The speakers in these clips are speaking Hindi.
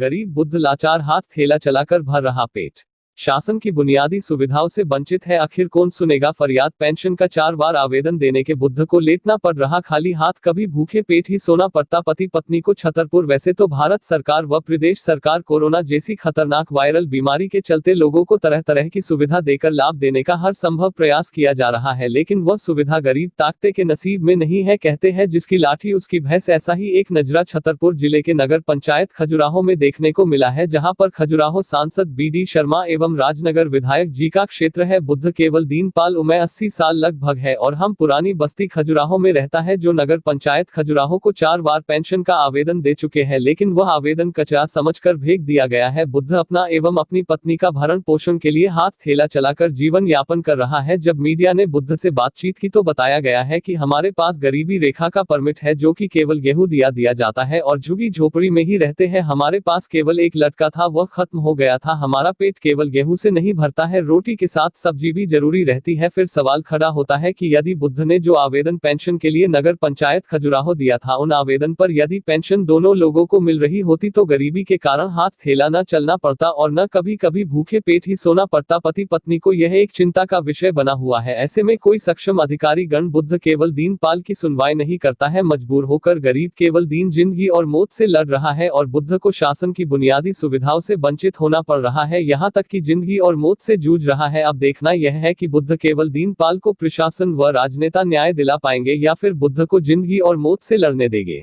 गरीब बुद्ध लाचार हाथ ठेला चलाकर भर रहा पेट। शासन की बुनियादी सुविधाओं से वंचित है, आखिर कौन सुनेगा फरियाद। पेंशन का 4 बार आवेदन देने के बुद्ध को लेटना पड़ रहा खाली हाथ, कभी भूखे पेट ही सोना पड़ता पति पत्नी को छतरपुर। वैसे तो भारत सरकार व प्रदेश सरकार कोरोना जैसी खतरनाक वायरल बीमारी के चलते लोगों को तरह तरह की सुविधा देकर लाभ देने का हर संभव प्रयास किया जा रहा है, लेकिन वह सुविधा गरीब ताकते के नसीब में नहीं है। कहते हैं जिसकी लाठी उसकी भैंस, ऐसा ही एक नजरा छतरपुर जिले के नगर पंचायत खजुराहो में देखने को मिला है, जहां पर खजुराहो सांसद BD शर्मा एवं राजनगर विधायक जी का क्षेत्र है। बुद्ध केवल दीनपाल उम्र 80 साल लगभग है और हम पुरानी बस्ती खजुराहो में रहता है, जो नगर पंचायत खजुराहो को 4 बार पेंशन का आवेदन दे चुके हैं, लेकिन वह आवेदन कचरा समझकर फेंक दिया गया है। बुद्ध अपना एवं अपनी पत्नी का भरण पोषण के लिए हाथ ठेला चलाकर जीवन यापन कर रहा है। जब मीडिया ने बुद्ध से बातचीत की तो बताया गया है कि हमारे पास गरीबी रेखा का परमिट है, जो कि केवल गेहूं दिया जाता है और झुग्गी झोपड़ी में ही रहते हैं। हमारे पास केवल एक लड़का था, वह खत्म हो गया था। हमारा पेट केवल गेहूं से नहीं भरता है, रोटी के साथ सब्जी भी जरूरी रहती है। फिर सवाल खड़ा होता है कि यदि बुद्ध ने जो आवेदन पेंशन के लिए नगर पंचायत खजुराहो दिया था, उन आवेदन पर यदि पेंशन दोनों लोगों को मिल रही होती तो गरीबी के कारण हाथ ठेला न चलना पड़ता और न कभी कभी भूखे पेट ही सोना पड़ता पति पत्नी को। यह एक चिंता का विषय बना हुआ है। ऐसे में कोई सक्षम अधिकारी गण बुद्ध केवल दीनपाल की सुनवाई नहीं करता है, मजबूर होकर गरीब केवल दीन जिंदगी और मौत से लड़ रहा है और बुद्ध को शासन की बुनियादी सुविधाओं से वंचित होना पड़ रहा है, यहाँ तक कि जिंदगी और मौत से जूझ रहा है। अब देखना यह है कि बुद्ध केवल दीनपाल को प्रशासन व राजनेता न्याय दिला पाएंगे या फिर बुद्ध को जिंदगी और मौत से लड़ने देंगे।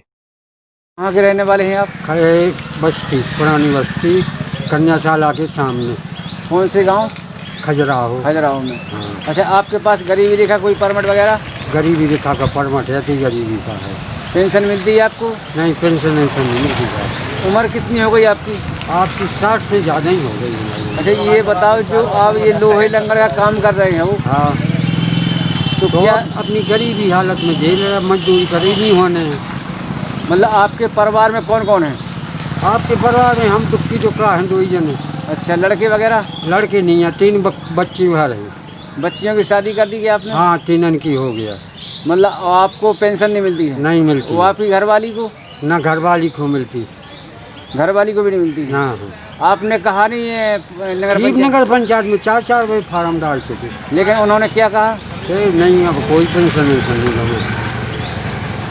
कहाँ के रहने वाले हैं आप? बस्ती, पुरानी बस्ती, कन्याशाला के सामने। कौन से गांव? खजुराहो। खजुराहो में। हाँ। अच्छा, आपके पास गरीबी रेखा कोई परमिट वगैरह? गरीबी रेखा का परमिट है, तो गरीबी का है। पेंशन मिलती है आपको? नहीं, पेंशन नहीं मिलती है। उम्र कितनी हो गई आपकी? आपकी 60 से ज़्यादा ही हो गई है। अच्छा, ये बताओ, जो आप ये लोहे लंगर का काम कर रहे हैं वो, हाँ, तो क्या क्या अपनी गरीबी हालत में झेल रहे, मजदूरी गरीबी होने हैं। मतलब आपके परिवार में कौन कौन है? आपके परिवार में हम दुखी टुकड़ा हैं, 2 जन। अच्छा, लड़के वगैरह? लड़के नहीं है, 3 बच्चे भर हैं। बच्चियों की शादी कर दी क्या आपने? हाँ, 3 की हो गया। मतलब आपको पेंशन नहीं मिलती है? नहीं मिलती। वो आपकी घरवाली को? ना घरवाली को मिलती, घरवाली को भी नहीं मिलती है? हाँ। आपने कहा नहीं है नगर पंचायत में 4 बजे फार्म डाल चुके, लेकिन उन्होंने क्या कहा? नहीं, अब कोई पेंशन नहीं हमें।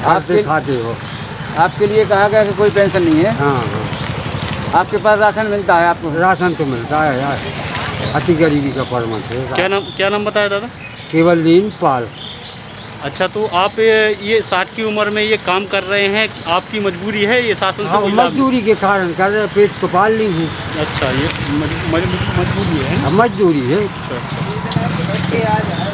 आपके खाते हो, आपके लिए कहा गया कि कोई पेंशन नहीं है? हाँ हाँ। आपके पास राशन मिलता है आपको? राशन तो मिलता है यार, अति गरीबी का परमत है। क्या नाम बताया दादा? केवल दीनपाल। अच्छा, तो आप ये 60 की उम्र में ये काम कर रहे हैं, आपकी मजबूरी है ये शासन से? हाँ, कोई लाभ? मजदूरी के कारण कर रहे, पेट तो पाल ली हूँ। अच्छा, ये मजबूरी है? मजदूरी है। अच्छा।